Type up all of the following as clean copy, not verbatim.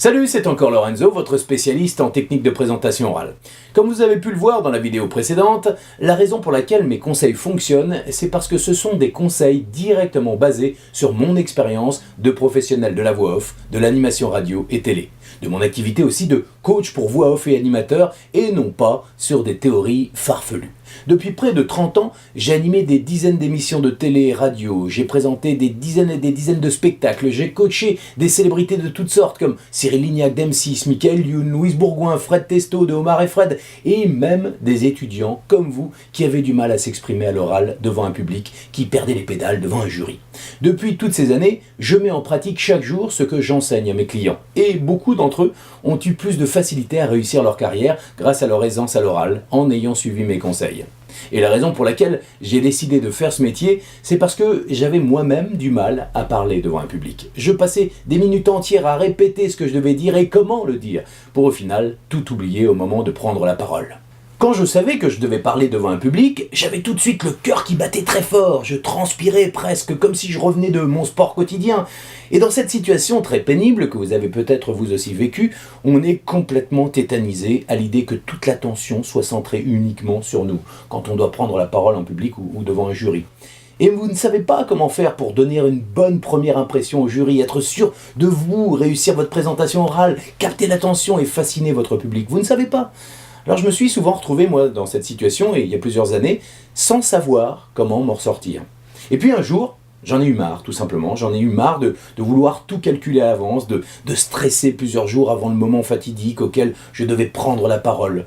Salut, c'est encore Lorenzo, votre spécialiste en technique de présentation orale. Comme vous avez pu le voir dans la vidéo précédente, la raison pour laquelle mes conseils fonctionnent, c'est parce que ce sont des conseils directement basés sur mon expérience de professionnel de la voix off, de l'animation radio et télé, de mon activité aussi de coach pour voix off et animateur, et non pas sur des théories farfelues. Depuis près de 30 ans, j'ai animé des dizaines d'émissions de télé et radio, j'ai présenté des dizaines et des dizaines de spectacles, j'ai coaché des célébrités de toutes sortes comme Cyril Lignac d'M6, Michael Youn, Louise Bourgoin, Fred Testo de Omar et Fred, et même des étudiants comme vous qui avaient du mal à s'exprimer à l'oral devant un public, qui perdait les pédales devant un jury. Depuis toutes ces années, je mets en pratique chaque jour ce que j'enseigne à mes clients, et beaucoup d'entre eux ont eu plus de facilité à réussir leur carrière grâce à leur aisance à l'oral en ayant suivi mes conseils. Et la raison pour laquelle j'ai décidé de faire ce métier, c'est parce que j'avais moi-même du mal à parler devant un public. Je passais des minutes entières à répéter ce que je devais dire et comment le dire, pour au final tout oublier au moment de prendre la parole. Quand je savais que je devais parler devant un public, j'avais tout de suite le cœur qui battait très fort, je transpirais presque comme si je revenais de mon sport quotidien. Et dans cette situation très pénible, que vous avez peut-être vous aussi vécu, on est complètement tétanisé à l'idée que toute l'attention soit centrée uniquement sur nous, quand on doit prendre la parole en public ou devant un jury. Et vous ne savez pas comment faire pour donner une bonne première impression au jury, être sûr de vous, réussir votre présentation orale, capter l'attention et fasciner votre public. Vous ne savez pas. Alors je me suis souvent retrouvé, moi, dans cette situation, et il y a plusieurs années, sans savoir comment m'en ressortir. Et puis un jour, j'en ai eu marre, tout simplement. J'en ai eu marre de vouloir tout calculer à l'avance, de stresser plusieurs jours avant le moment fatidique auquel je devais prendre la parole.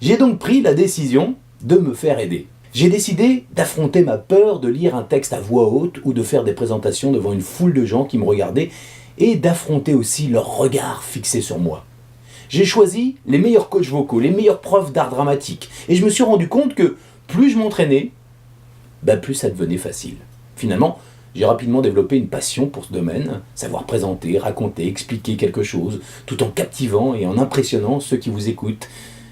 J'ai donc pris la décision de me faire aider. J'ai décidé d'affronter ma peur de lire un texte à voix haute ou de faire des présentations devant une foule de gens qui me regardaient et d'affronter aussi leur regard fixé sur moi. J'ai choisi les meilleurs coachs vocaux, les meilleurs profs d'art dramatique. Et je me suis rendu compte que plus je m'entraînais, plus ça devenait facile. Finalement, j'ai rapidement développé une passion pour ce domaine, savoir présenter, raconter, expliquer quelque chose, tout en captivant et en impressionnant ceux qui vous écoutent.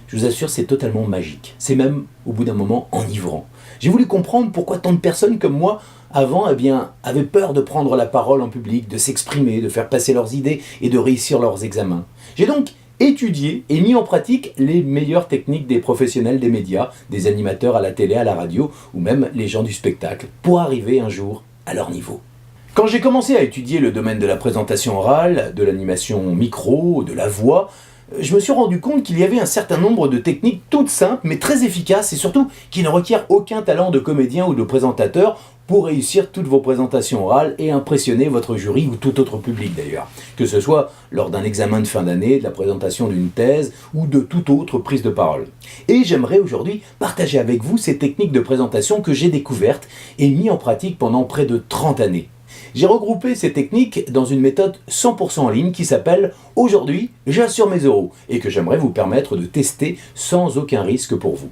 Je vous assure, c'est totalement magique. C'est même, au bout d'un moment, enivrant. J'ai voulu comprendre pourquoi tant de personnes comme moi, avant, avaient peur de prendre la parole en public, de s'exprimer, de faire passer leurs idées et de réussir leurs examens. J'ai donc étudié et mis en pratique les meilleures techniques des professionnels des médias, des animateurs à la télé, à la radio, ou même les gens du spectacle, pour arriver un jour à leur niveau. Quand j'ai commencé à étudier le domaine de la présentation orale, de l'animation micro, de la voix, je me suis rendu compte qu'il y avait un certain nombre de techniques toutes simples mais très efficaces et surtout qui ne requièrent aucun talent de comédien ou de présentateur pour réussir toutes vos présentations orales et impressionner votre jury ou tout autre public d'ailleurs, que ce soit lors d'un examen de fin d'année, de la présentation d'une thèse ou de toute autre prise de parole. Et j'aimerais aujourd'hui partager avec vous ces techniques de présentation que j'ai découvertes et mis en pratique pendant près de 30 années. J'ai regroupé ces techniques dans une méthode 100% en ligne qui s'appelle « Aujourd'hui, j'assure mes euros » et que j'aimerais vous permettre de tester sans aucun risque pour vous.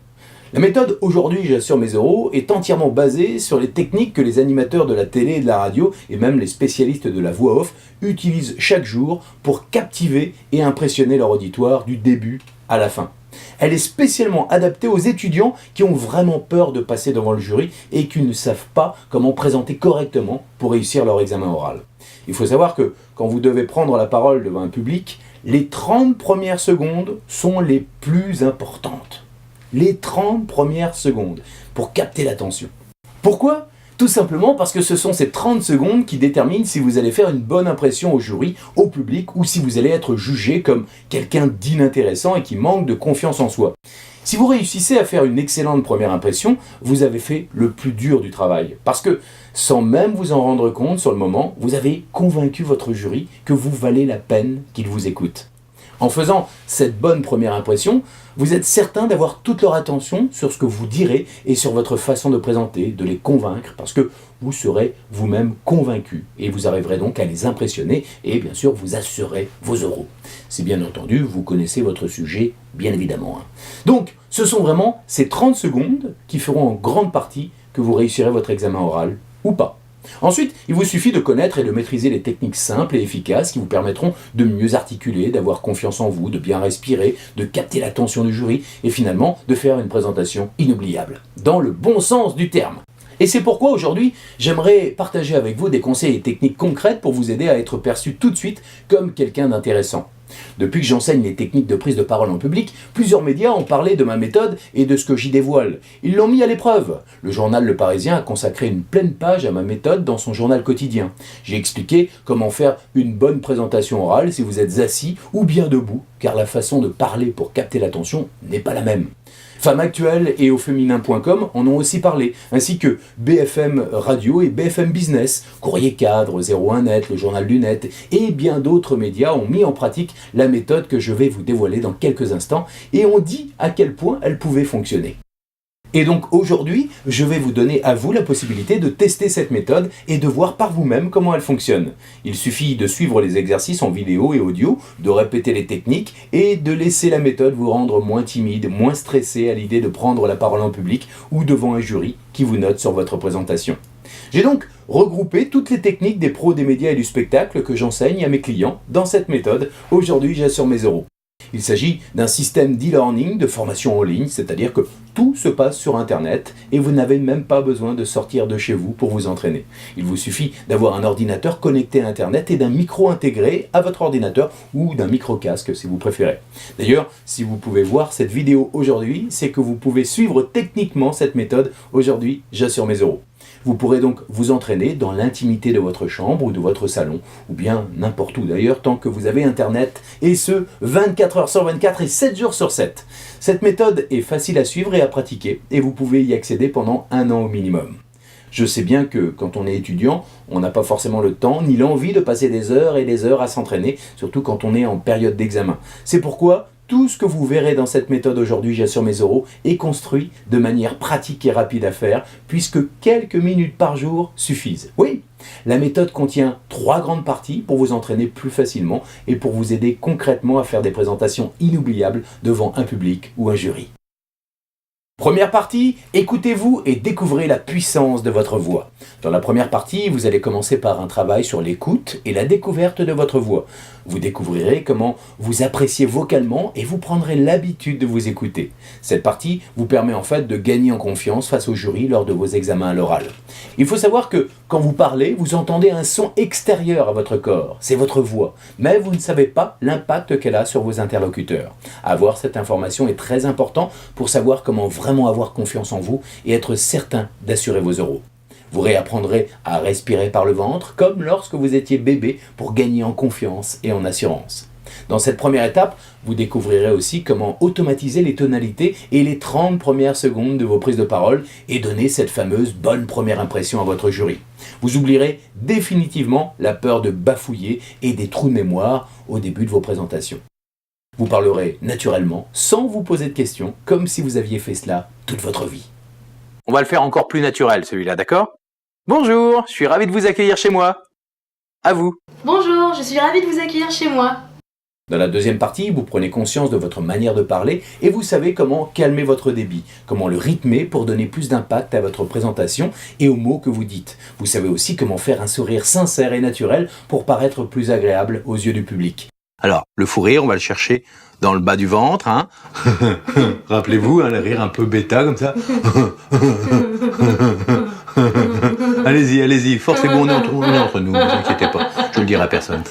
La méthode « Aujourd'hui, j'assure mes euros » est entièrement basée sur les techniques que les animateurs de la télé et de la radio, et même les spécialistes de la voix off, utilisent chaque jour pour captiver et impressionner leur auditoire du début à la fin. Elle est spécialement adaptée aux étudiants qui ont vraiment peur de passer devant le jury et qui ne savent pas comment présenter correctement pour réussir leur examen oral. Il faut savoir que quand vous devez prendre la parole devant un public, les 30 premières secondes sont les plus importantes. Les 30 premières secondes pour capter l'attention. Pourquoi ? Tout simplement parce que ce sont ces 30 secondes qui déterminent si vous allez faire une bonne impression au jury, au public, ou si vous allez être jugé comme quelqu'un d'inintéressant et qui manque de confiance en soi. Si vous réussissez à faire une excellente première impression, vous avez fait le plus dur du travail. Parce que, sans même vous en rendre compte sur le moment, vous avez convaincu votre jury que vous valez la peine qu'il vous écoute. En faisant cette bonne première impression, vous êtes certain d'avoir toute leur attention sur ce que vous direz et sur votre façon de présenter, de les convaincre, parce que vous serez vous-même convaincu et vous arriverez donc à les impressionner et bien sûr vous assurez vos euros. Si bien entendu, vous connaissez votre sujet, bien évidemment. Donc, ce sont vraiment ces 30 secondes qui feront en grande partie que vous réussirez votre examen oral ou pas. Ensuite, il vous suffit de connaître et de maîtriser les techniques simples et efficaces qui vous permettront de mieux articuler, d'avoir confiance en vous, de bien respirer, de capter l'attention du jury et finalement de faire une présentation inoubliable, dans le bon sens du terme. Et c'est pourquoi aujourd'hui, j'aimerais partager avec vous des conseils et techniques concrètes pour vous aider à être perçu tout de suite comme quelqu'un d'intéressant. Depuis que j'enseigne les techniques de prise de parole en public, plusieurs médias ont parlé de ma méthode et de ce que j'y dévoile. Ils l'ont mis à l'épreuve. Le journal Le Parisien a consacré une pleine page à ma méthode dans son journal quotidien. J'ai expliqué comment faire une bonne présentation orale si vous êtes assis ou bien debout, car la façon de parler pour capter l'attention n'est pas la même. Femmes Actuelles et auféminin.com en ont aussi parlé, ainsi que BFM Radio et BFM Business, Courrier Cadre, 01net, le Journal du Net et bien d'autres médias ont mis en pratique la méthode que je vais vous dévoiler dans quelques instants et ont dit à quel point elle pouvait fonctionner. Et donc aujourd'hui, je vais vous donner à vous la possibilité de tester cette méthode et de voir par vous-même comment elle fonctionne. Il suffit de suivre les exercices en vidéo et audio, de répéter les techniques et de laisser la méthode vous rendre moins timide, moins stressé à l'idée de prendre la parole en public ou devant un jury qui vous note sur votre présentation. J'ai donc regroupé toutes les techniques des pros des médias et du spectacle que j'enseigne à mes clients dans cette méthode. Aujourd'hui, j'assure mes euros. Il s'agit d'un système d'e-learning, de formation en ligne, c'est-à-dire que tout se passe sur Internet et vous n'avez même pas besoin de sortir de chez vous pour vous entraîner. Il vous suffit d'avoir un ordinateur connecté à Internet et d'un micro intégré à votre ordinateur ou d'un micro-casque si vous préférez. D'ailleurs, si vous pouvez voir cette vidéo aujourd'hui, c'est que vous pouvez suivre techniquement cette méthode. Aujourd'hui, j'assure mes euros. Vous pourrez donc vous entraîner dans l'intimité de votre chambre ou de votre salon, ou bien n'importe où d'ailleurs, tant que vous avez Internet, et ce, 24 heures sur 24 et 7 jours sur 7. Cette méthode est facile à suivre et à pratiquer, et vous pouvez y accéder pendant 1 an au minimum. Je sais bien que quand on est étudiant, on n'a pas forcément le temps ni l'envie de passer des heures et des heures à s'entraîner, surtout quand on est en période d'examen. C'est pourquoi tout ce que vous verrez dans cette méthode aujourd'hui, j'assure mes euros, est construit de manière pratique et rapide à faire, puisque quelques minutes par jour suffisent. Oui, la méthode contient 3 grandes parties pour vous entraîner plus facilement et pour vous aider concrètement à faire des présentations inoubliables devant un public ou un jury. Première partie, écoutez-vous et découvrez la puissance de votre voix. Dans la première partie, vous allez commencer par un travail sur l'écoute et la découverte de votre voix. Vous découvrirez comment vous appréciez vocalement et vous prendrez l'habitude de vous écouter. Cette partie vous permet en fait de gagner en confiance face au jury lors de vos examens à l'oral. Il faut savoir que quand vous parlez, vous entendez un son extérieur à votre corps, c'est votre voix, mais vous ne savez pas l'impact qu'elle a sur vos interlocuteurs. Avoir cette information est très important pour savoir comment vraiment avoir confiance en vous et être certain d'assurer vos euros. Vous réapprendrez à respirer par le ventre comme lorsque vous étiez bébé pour gagner en confiance et en assurance. Dans cette première étape, vous découvrirez aussi comment automatiser les tonalités et les 30 premières secondes de vos prises de parole et donner cette fameuse bonne première impression à votre jury. Vous oublierez définitivement la peur de bafouiller et des trous de mémoire au début de vos présentations. Vous parlerez naturellement, sans vous poser de questions, comme si vous aviez fait cela toute votre vie. On va le faire encore plus naturel celui-là, d'accord ? Bonjour, je suis ravi de vous accueillir chez moi. À vous. Bonjour, je suis ravie de vous accueillir chez moi. Dans la deuxième partie, vous prenez conscience de votre manière de parler et vous savez comment calmer votre débit, comment le rythmer pour donner plus d'impact à votre présentation et aux mots que vous dites. Vous savez aussi comment faire un sourire sincère et naturel pour paraître plus agréable aux yeux du public. Alors, le fou rire, on va le chercher dans le bas du ventre, hein. Rappelez-vous, hein, le rire un peu bêta comme ça. Allez-y, allez-y, forcez-vous, on est entre nous, ne vous inquiétez pas, je le dirai à personne.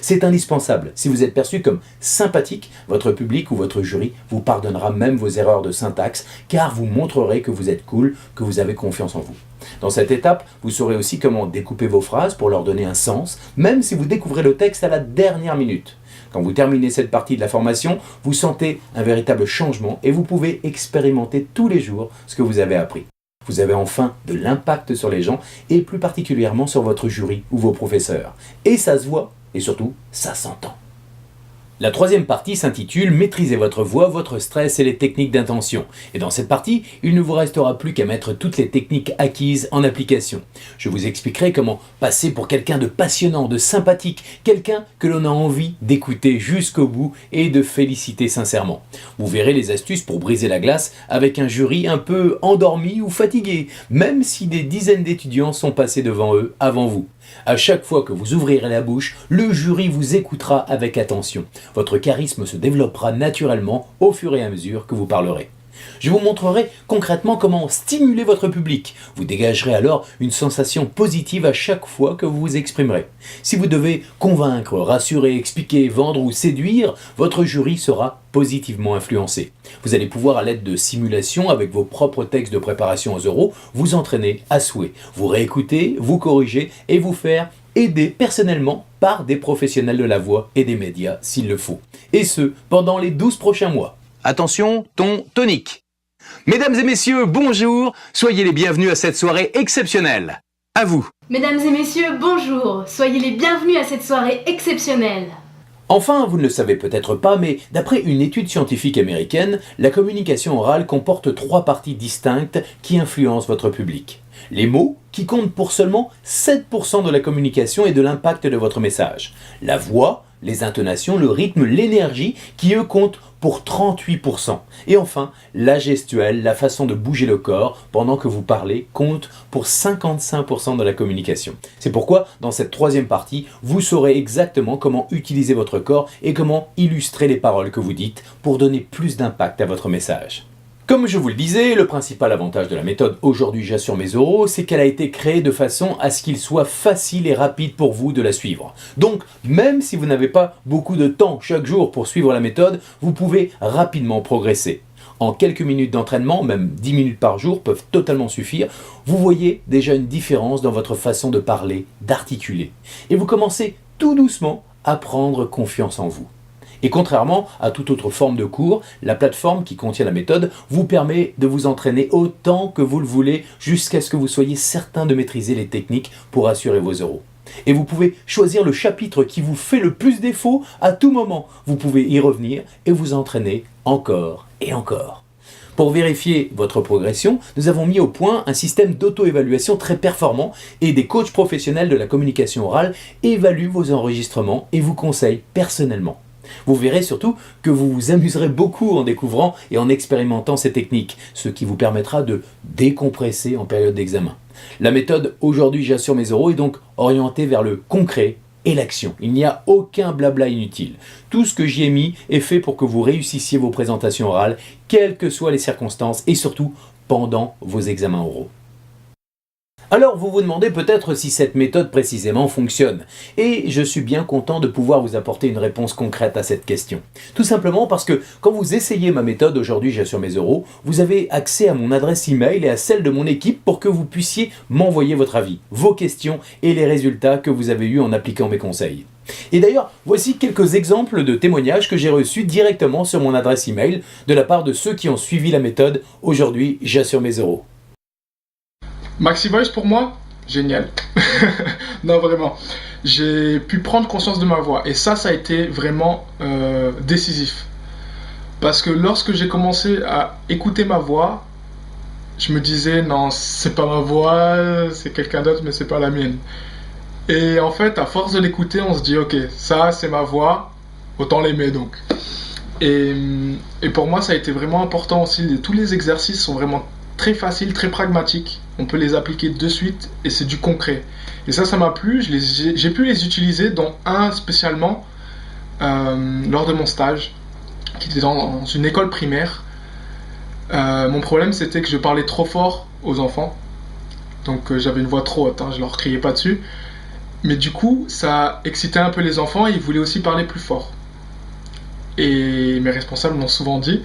C'est indispensable. Si vous êtes perçu comme sympathique, votre public ou votre jury vous pardonnera même vos erreurs de syntaxe, car vous montrerez que vous êtes cool, que vous avez confiance en vous. Dans cette étape, vous saurez aussi comment découper vos phrases pour leur donner un sens, même si vous découvrez le texte à la dernière minute. Quand vous terminez cette partie de la formation, vous sentez un véritable changement et vous pouvez expérimenter tous les jours ce que vous avez appris. Vous avez enfin de l'impact sur les gens et plus particulièrement sur votre jury ou vos professeurs. Et ça se voit et surtout, ça s'entend. La troisième partie s'intitule « Maîtrisez votre voix, votre stress et les techniques d'intention ». Et dans cette partie, il ne vous restera plus qu'à mettre toutes les techniques acquises en application. Je vous expliquerai comment passer pour quelqu'un de passionnant, de sympathique, quelqu'un que l'on a envie d'écouter jusqu'au bout et de féliciter sincèrement. Vous verrez les astuces pour briser la glace avec un jury un peu endormi ou fatigué, même si des dizaines d'étudiants sont passés devant eux avant vous. À chaque fois que vous ouvrirez la bouche, le jury vous écoutera avec attention. Votre charisme se développera naturellement au fur et à mesure que vous parlerez. Je vous montrerai concrètement comment stimuler votre public. Vous dégagerez alors une sensation positive à chaque fois que vous vous exprimerez. Si vous devez convaincre, rassurer, expliquer, vendre ou séduire, votre jury sera positivement influencé. Vous allez pouvoir, à l'aide de simulations avec vos propres textes de préparation aux oraux, vous entraîner à souhait, vous réécouter, vous corriger et vous faire aider personnellement par des professionnels de la voix et des médias s'il le faut. Et ce, pendant les 12 prochains mois. Attention, ton tonique. Mesdames et messieurs, bonjour, soyez les bienvenus à cette soirée exceptionnelle. À vous. Mesdames et messieurs, bonjour. Soyez les bienvenus à cette soirée exceptionnelle. Enfin, vous ne le savez peut-être pas, mais d'après une étude scientifique américaine, la communication orale comporte 3 parties distinctes qui influencent votre public. Les mots, qui comptent pour seulement 7% de la communication et de l'impact de votre message. La voix, les intonations, le rythme, l'énergie, qui eux comptent pour 38%. Et enfin, la gestuelle, la façon de bouger le corps pendant que vous parlez, compte pour 55% de la communication. C'est pourquoi, dans cette 3e partie, vous saurez exactement comment utiliser votre corps et comment illustrer les paroles que vous dites pour donner plus d'impact à votre message. Comme je vous le disais, le principal avantage de la méthode Aujourd'hui j'assure mes oraux, c'est qu'elle a été créée de façon à ce qu'il soit facile et rapide pour vous de la suivre. Donc, même si vous n'avez pas beaucoup de temps chaque jour pour suivre la méthode, vous pouvez rapidement progresser. En quelques minutes d'entraînement, même 10 minutes par jour peuvent totalement suffire, vous voyez déjà une différence dans votre façon de parler, d'articuler. Et vous commencez tout doucement à prendre confiance en vous. Et contrairement à toute autre forme de cours, la plateforme qui contient la méthode vous permet de vous entraîner autant que vous le voulez jusqu'à ce que vous soyez certain de maîtriser les techniques pour assurer vos oraux. Et vous pouvez choisir le chapitre qui vous fait le plus défaut à tout moment. Vous pouvez y revenir et vous entraîner encore et encore. Pour vérifier votre progression, nous avons mis au point un système d'auto-évaluation très performant et des coachs professionnels de la communication orale évaluent vos enregistrements et vous conseillent personnellement. Vous verrez surtout que vous vous amuserez beaucoup en découvrant et en expérimentant ces techniques, ce qui vous permettra de décompresser en période d'examen. La méthode Aujourd'hui j'assure mes oraux est donc orientée vers le concret et l'action. Il n'y a aucun blabla inutile. Tout ce que j'y ai mis est fait pour que vous réussissiez vos présentations orales, quelles que soient les circonstances et surtout pendant vos examens oraux. Alors vous vous demandez peut-être si cette méthode précisément fonctionne, et je suis bien content de pouvoir vous apporter une réponse concrète à cette question. Tout simplement parce que quand vous essayez ma méthode Aujourd'hui j'assure mes oraux, vous avez accès à mon adresse email et à celle de mon équipe pour que vous puissiez m'envoyer votre avis, vos questions et les résultats que vous avez eus en appliquant mes conseils. Et d'ailleurs, voici quelques exemples de témoignages que j'ai reçus directement sur mon adresse email de la part de ceux qui ont suivi la méthode Aujourd'hui j'assure mes oraux. Maxi Voice pour moi, génial. Non, vraiment. J'ai pu prendre conscience de ma voix et ça a été vraiment décisif. Parce que lorsque j'ai commencé à écouter ma voix, je me disais non, c'est pas ma voix, c'est quelqu'un d'autre, mais c'est pas la mienne. Et en fait, à force de l'écouter, on se dit ok, ça c'est ma voix, autant l'aimer donc. Et pour moi, ça a été vraiment important aussi. Tous les exercices sont vraiment très faciles, très pragmatiques. On peut les appliquer de suite et c'est du concret. Et ça m'a plu. J'ai pu les utiliser, dont un spécialement lors de mon stage, qui était dans une école primaire. Mon problème, c'était que je parlais trop fort aux enfants. Donc j'avais une voix trop haute, je leur criais pas dessus. Mais du coup, ça excitait un peu les enfants et ils voulaient aussi parler plus fort. Et mes responsables m'ont souvent dit.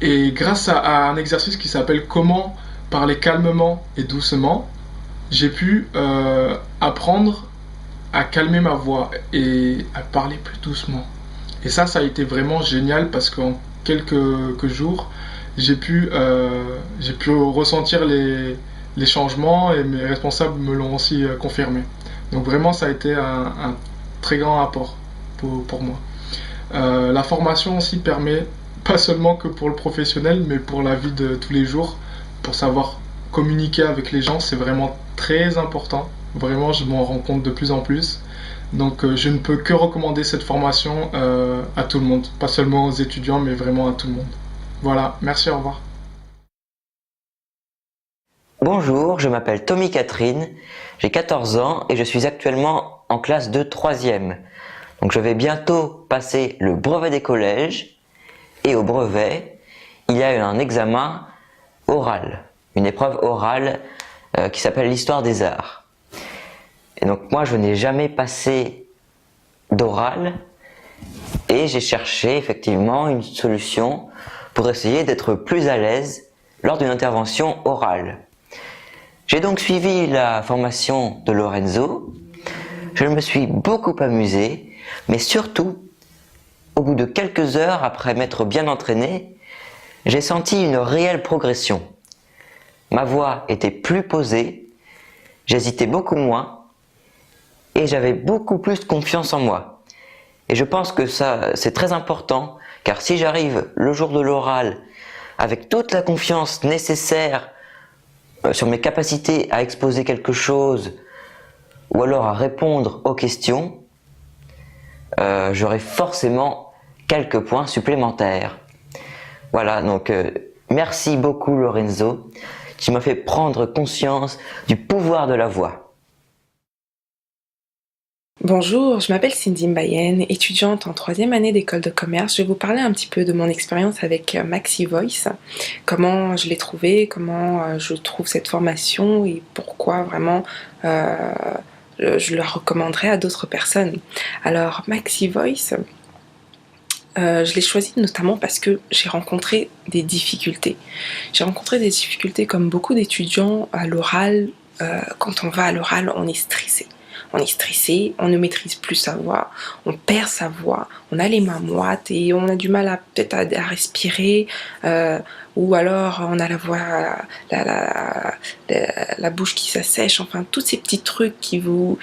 Et grâce à un exercice qui s'appelle Comment parler calmement et doucement, j'ai pu apprendre à calmer ma voix et à parler plus doucement. Et ça a été vraiment génial parce qu'en quelques jours, j'ai pu ressentir les changements et mes responsables me l'ont aussi confirmé. Donc vraiment, ça a été un très grand apport pour moi. La formation aussi permet, pas seulement que pour le professionnel, mais pour la vie de tous les jours, pour savoir communiquer avec les gens, c'est vraiment très important. Vraiment, je m'en rends compte de plus en plus. Donc je ne peux que recommander cette formation à tout le monde, pas seulement aux étudiants, mais vraiment à tout le monde. Voilà, merci, au revoir. Bonjour, je m'appelle Tommy Catherine, j'ai 14 ans et je suis actuellement en classe de 3e. Donc je vais bientôt passer le brevet des collèges et au brevet, il y a un examen oral, une épreuve orale qui s'appelle l'histoire des arts. Et donc moi je n'ai jamais passé d'oral et j'ai cherché effectivement une solution pour essayer d'être plus à l'aise lors d'une intervention orale. J'ai donc suivi la formation de Lorenzo, je me suis beaucoup amusé, mais surtout, au bout de quelques heures après m'être bien entraîné, j'ai senti une réelle progression. Ma voix était plus posée, j'hésitais beaucoup moins et j'avais beaucoup plus confiance en moi. Et je pense que ça, c'est très important, car si j'arrive le jour de l'oral avec toute la confiance nécessaire sur mes capacités à exposer quelque chose ou alors à répondre aux questions, j'aurai forcément quelques points supplémentaires. Voilà, donc merci beaucoup Lorenzo, tu m'as fait prendre conscience du pouvoir de la voix. Bonjour, je m'appelle Cindy Mbayen, étudiante en 3e année d'école de commerce. Je vais vous parler un petit peu de mon expérience avec Maxi Voice, comment je l'ai trouvé, comment je trouve cette formation et pourquoi vraiment je la recommanderais à d'autres personnes. Alors Maxi Voice, je l'ai choisi notamment parce que j'ai rencontré des difficultés. J'ai rencontré des difficultés comme beaucoup d'étudiants à l'oral. Quand on va à l'oral, on est stressé. On est stressé, on ne maîtrise plus sa voix, on perd sa voix, on a les mains moites et on a du mal peut-être à respirer, ou alors on a la voix, la bouche qui s'assèche, enfin tous ces petits trucs qui vous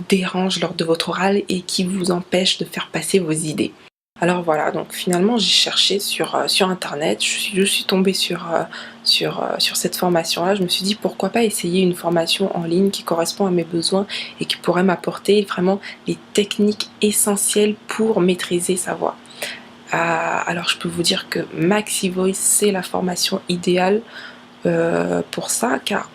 dérangent lors de votre oral et qui vous empêchent de faire passer vos idées. Alors voilà, donc finalement j'ai cherché sur internet, je suis tombée sur cette formation-là. Je me suis dit pourquoi pas essayer une formation en ligne qui correspond à mes besoins et qui pourrait m'apporter vraiment les techniques essentielles pour maîtriser sa voix. Alors je peux vous dire que Maxi Voice c'est la formation idéale pour ça, car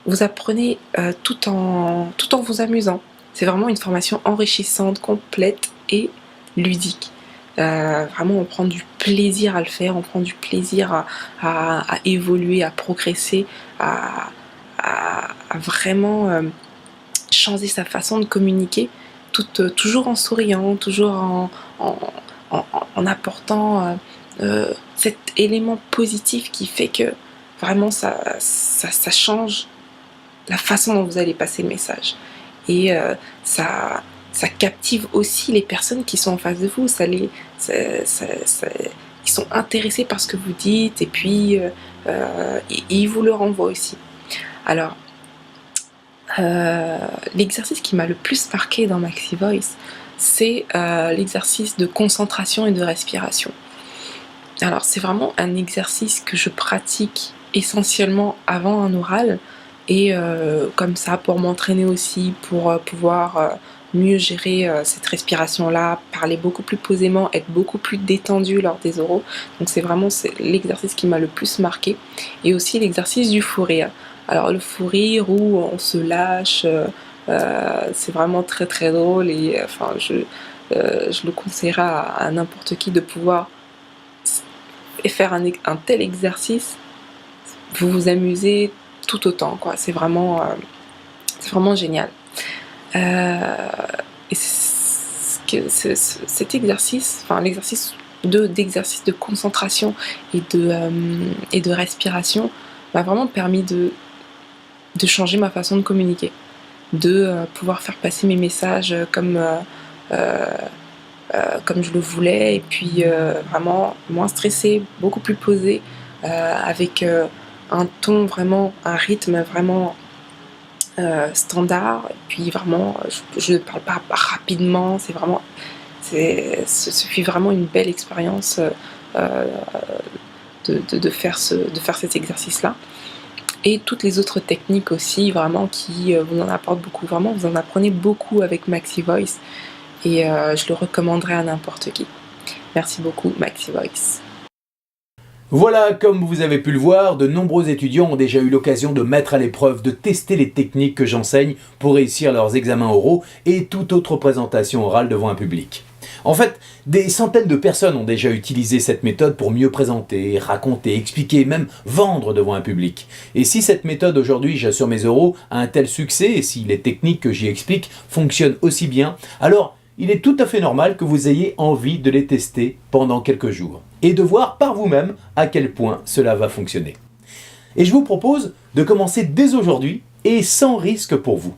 vous apprenez tout en vous amusant. C'est vraiment une formation enrichissante, complète et ludique. Vraiment on prend du plaisir à le faire, on prend du plaisir à évoluer, à progresser, à vraiment changer sa façon de communiquer, toujours en souriant, toujours en apportant cet élément positif qui fait que vraiment ça change la façon dont vous allez passer le message. Et ça captive aussi les personnes qui sont en face de vous, ils sont intéressés par ce que vous dites et puis ils vous le renvoient aussi. Alors, l'exercice qui m'a le plus marqué dans Maxi Voice, c'est l'exercice de concentration et de respiration. Alors, c'est vraiment un exercice que je pratique essentiellement avant un oral et comme ça pour m'entraîner aussi, pour pouvoir mieux gérer cette respiration-là, parler beaucoup plus posément, être beaucoup plus détendu lors des oraux. Donc c'est l'exercice qui m'a le plus marqué. Et aussi l'exercice du fou rire. Alors le fou rire où on se lâche, c'est vraiment très très drôle et enfin je le conseillerais à n'importe qui de pouvoir faire un tel exercice. Vous vous amusez tout autant, quoi. C'est vraiment génial. Et cet exercice, enfin l'exercice d'exercice de concentration et de respiration m'a vraiment permis de changer ma façon de communiquer, de pouvoir faire passer mes messages comme je le voulais et puis vraiment moins stressé, beaucoup plus posé, avec un ton vraiment, un rythme vraiment standard, et puis vraiment je ne parle pas rapidement, ce fut vraiment une belle expérience de faire cet exercice là et toutes les autres techniques aussi vraiment qui vous en apportent beaucoup, vraiment vous en apprenez beaucoup avec Maxi Voice et je le recommanderais à n'importe qui. Merci beaucoup Maxi Voice. Voilà, comme vous avez pu le voir, de nombreux étudiants ont déjà eu l'occasion de mettre à l'épreuve, de tester les techniques que j'enseigne pour réussir leurs examens oraux et toute autre présentation orale devant un public. En fait, des centaines de personnes ont déjà utilisé cette méthode pour mieux présenter, raconter, expliquer et même vendre devant un public. Et si cette méthode aujourd'hui, j'assure mes euros, a un tel succès, et si les techniques que j'y explique fonctionnent aussi bien, alors il est tout à fait normal que vous ayez envie de les tester pendant quelques jours et de voir par vous-même à quel point cela va fonctionner. Et je vous propose de commencer dès aujourd'hui et sans risque pour vous.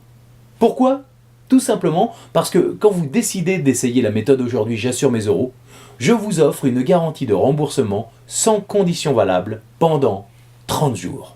Pourquoi ? Tout simplement parce que quand vous décidez d'essayer la méthode aujourd'hui, j'assure mes euros, je vous offre une garantie de remboursement sans condition valable pendant 30 jours.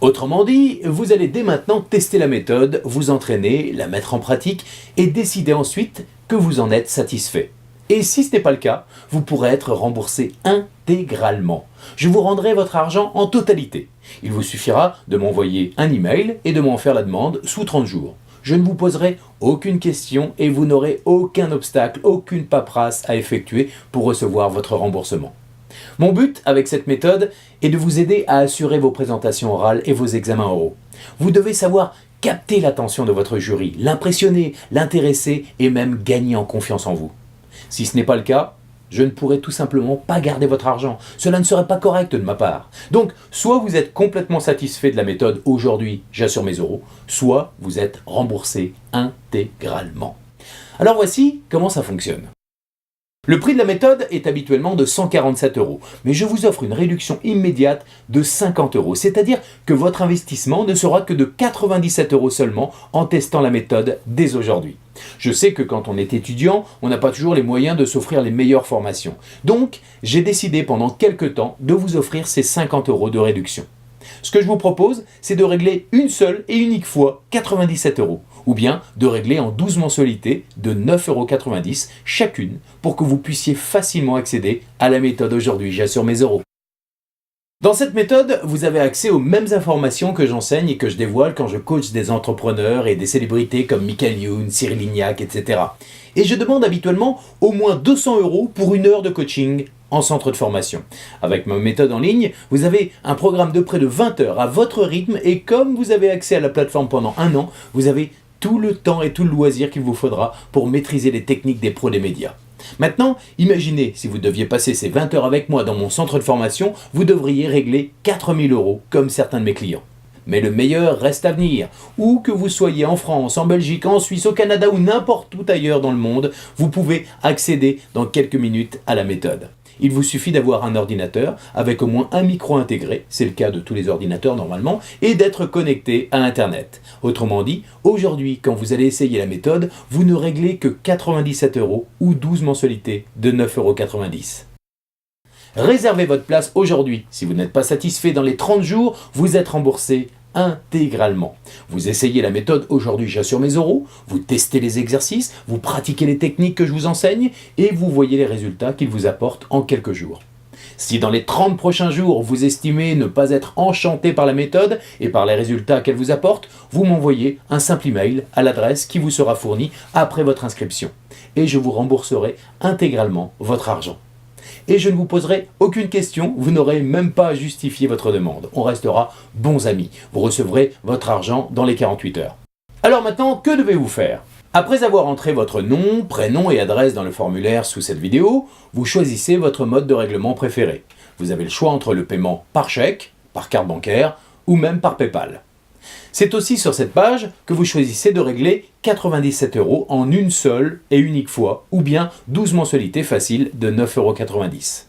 Autrement dit, vous allez dès maintenant tester la méthode, vous entraîner, la mettre en pratique et décider ensuite que vous en êtes satisfait. Et si ce n'est pas le cas, vous pourrez être remboursé intégralement. Je vous rendrai votre argent en totalité. Il vous suffira de m'envoyer un email et de m'en faire la demande sous 30 jours. Je ne vous poserai aucune question et vous n'aurez aucun obstacle, aucune paperasse à effectuer pour recevoir votre remboursement. Mon but avec cette méthode est de vous aider à assurer vos présentations orales et vos examens oraux. Vous devez savoir capter l'attention de votre jury, l'impressionner, l'intéresser et même gagner en confiance en vous. Si ce n'est pas le cas, je ne pourrai tout simplement pas garder votre argent. Cela ne serait pas correct de ma part. Donc, soit vous êtes complètement satisfait de la méthode aujourd'hui, j'assure mes euros, soit vous êtes remboursé intégralement. Alors voici comment ça fonctionne. Le prix de la méthode est habituellement de 147 €, mais je vous offre une réduction immédiate de 50 €, c'est-à-dire que votre investissement ne sera que de 97 € seulement en testant la méthode dès aujourd'hui. Je sais que quand on est étudiant, on n'a pas toujours les moyens de s'offrir les meilleures formations. Donc, j'ai décidé pendant quelques temps de vous offrir ces 50 € de réduction. Ce que je vous propose, c'est de régler une seule et unique fois 97 €, ou bien de régler en 12 mensualités de 9,90 € chacune pour que vous puissiez facilement accéder à la méthode aujourd'hui, j'assure mes euros. Dans cette méthode, vous avez accès aux mêmes informations que j'enseigne et que je dévoile quand je coach des entrepreneurs et des célébrités comme Michael Youn, Cyril Lignac, etc. Et je demande habituellement au moins 200 € pour une heure de coaching en centre de formation. Avec ma méthode en ligne, vous avez un programme de près de 20 heures à votre rythme et comme vous avez accès à la plateforme pendant un an, vous avez tout le temps et tout le loisir qu'il vous faudra pour maîtriser les techniques des pros des médias. Maintenant, imaginez si vous deviez passer ces 20 heures avec moi dans mon centre de formation, vous devriez régler 4 000 € comme certains de mes clients. Mais le meilleur reste à venir. Où que vous soyez en France, en Belgique, en Suisse, au Canada ou n'importe où ailleurs dans le monde, vous pouvez accéder dans quelques minutes à la méthode. Il vous suffit d'avoir un ordinateur avec au moins un micro intégré, c'est le cas de tous les ordinateurs normalement, et d'être connecté à Internet. Autrement dit, aujourd'hui, quand vous allez essayer la méthode, vous ne réglez que 97 € ou 12 mensualités de 9,90 €. Réservez votre place aujourd'hui. Si vous n'êtes pas satisfait dans les 30 jours, vous êtes remboursé intégralement. Vous essayez la méthode aujourd'hui, j'assure mes euros, vous testez les exercices, vous pratiquez les techniques que je vous enseigne et vous voyez les résultats qu'ils vous apportent en quelques jours. Si dans les 30 prochains jours, vous estimez ne pas être enchanté par la méthode et par les résultats qu'elle vous apporte, vous m'envoyez un simple email à l'adresse qui vous sera fournie après votre inscription et je vous rembourserai intégralement votre argent. Et je ne vous poserai aucune question, vous n'aurez même pas à justifier votre demande. On restera bons amis. Vous recevrez votre argent dans les 48 heures. Alors maintenant, que devez-vous faire ? Après avoir entré votre nom, prénom et adresse dans le formulaire sous cette vidéo, vous choisissez votre mode de règlement préféré. Vous avez le choix entre le paiement par chèque, par carte bancaire ou même par PayPal. C'est aussi sur cette page que vous choisissez de régler 97 € en une seule et unique fois, ou bien 12 mensualités faciles de 9,90 €.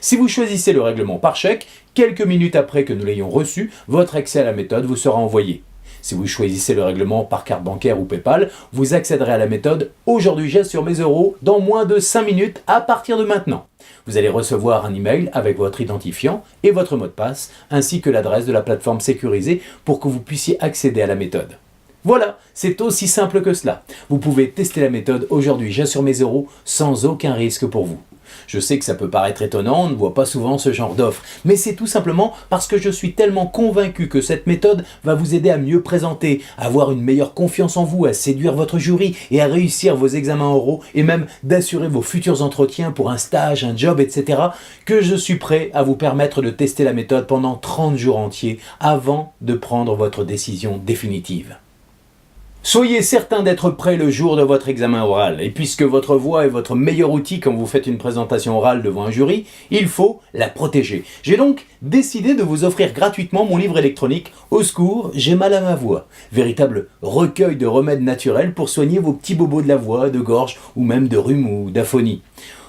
Si vous choisissez le règlement par chèque, quelques minutes après que nous l'ayons reçu, votre accès à la méthode vous sera envoyé. Si vous choisissez le règlement par carte bancaire ou PayPal, vous accéderez à la méthode « Aujourd'hui j'assure mes euros » dans moins de 5 minutes à partir de maintenant. Vous allez recevoir un email avec votre identifiant et votre mot de passe, ainsi que l'adresse de la plateforme sécurisée pour que vous puissiez accéder à la méthode. Voilà, c'est aussi simple que cela. Vous pouvez tester la méthode « Aujourd'hui j'assure mes euros » sans aucun risque pour vous. Je sais que ça peut paraître étonnant, on ne voit pas souvent ce genre d'offre, mais c'est tout simplement parce que je suis tellement convaincu que cette méthode va vous aider à mieux présenter, à avoir une meilleure confiance en vous, à séduire votre jury et à réussir vos examens oraux et même d'assurer vos futurs entretiens pour un stage, un job, etc. que je suis prêt à vous permettre de tester la méthode pendant 30 jours entiers avant de prendre votre décision définitive. Soyez certain d'être prêt le jour de votre examen oral, et puisque votre voix est votre meilleur outil quand vous faites une présentation orale devant un jury, il faut la protéger. J'ai donc décidé de vous offrir gratuitement mon livre électronique « Au secours, j'ai mal à ma voix », véritable recueil de remèdes naturels pour soigner vos petits bobos de la voix, de gorge ou même de rhume ou d'aphonie.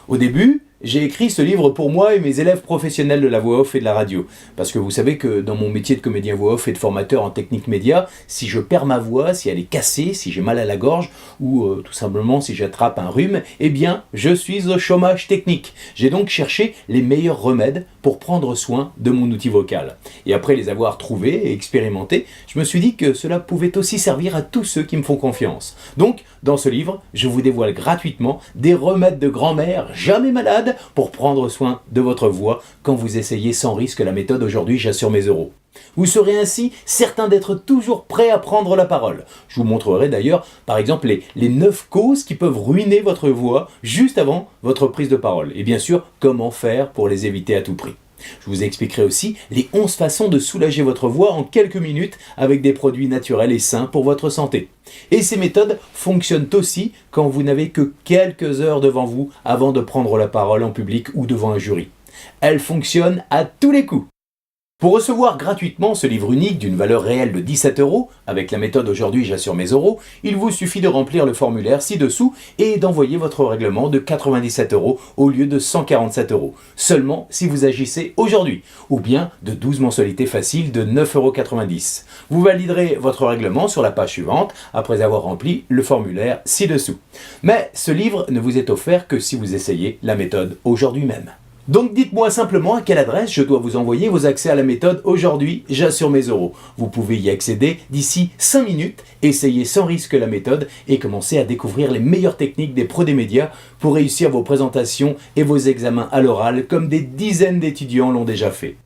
Au début, j'ai écrit ce livre pour moi et mes élèves professionnels de la voix off et de la radio. Parce que vous savez que dans mon métier de comédien voix off et de formateur en technique média, si je perds ma voix, si elle est cassée, si j'ai mal à la gorge, ou tout simplement si j'attrape un rhume, eh bien, je suis au chômage technique. J'ai donc cherché les meilleurs remèdes pour prendre soin de mon outil vocal. Et après les avoir trouvés et expérimentés, je me suis dit que cela pouvait aussi servir à tous ceux qui me font confiance. Donc, dans ce livre, je vous dévoile gratuitement des remèdes de grand-mère jamais malades pour prendre soin de votre voix quand vous essayez sans risque la méthode Aujourd'hui j'assure mes euros. Vous serez ainsi certain d'être toujours prêt à prendre la parole. Je vous montrerai d'ailleurs par exemple les 9 causes qui peuvent ruiner votre voix juste avant votre prise de parole. Et bien sûr, comment faire pour les éviter à tout prix. Je vous expliquerai aussi les 11 façons de soulager votre voix en quelques minutes avec des produits naturels et sains pour votre santé. Et ces méthodes fonctionnent aussi quand vous n'avez que quelques heures devant vous avant de prendre la parole en public ou devant un jury. Elles fonctionnent à tous les coups. Pour recevoir gratuitement ce livre unique d'une valeur réelle de 17 €, avec la méthode Aujourd'hui j'assure mes euros, il vous suffit de remplir le formulaire ci-dessous et d'envoyer votre règlement de 97 € au lieu de 147 €, seulement si vous agissez aujourd'hui, ou bien de 12 mensualités faciles de 9,90 €. Vous validerez votre règlement sur la page suivante après avoir rempli le formulaire ci-dessous. Mais ce livre ne vous est offert que si vous essayez la méthode aujourd'hui même. Donc dites-moi simplement à quelle adresse je dois vous envoyer vos accès à la méthode Aujourd'hui j'assure mes euros. Vous pouvez y accéder d'ici 5 minutes, essayez sans risque la méthode et commencer à découvrir les meilleures techniques des pros des médias pour réussir vos présentations et vos examens à l'oral comme des dizaines d'étudiants l'ont déjà fait.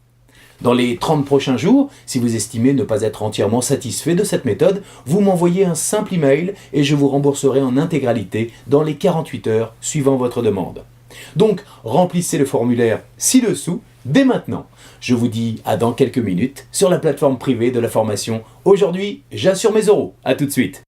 Dans les 30 prochains jours, si vous estimez ne pas être entièrement satisfait de cette méthode, vous m'envoyez un simple email et je vous rembourserai en intégralité dans les 48 heures suivant votre demande. Donc, remplissez le formulaire ci-dessous dès maintenant. Je vous dis à dans quelques minutes sur la plateforme privée de la formation Aujourd'hui j'assure mes euros. À tout de suite.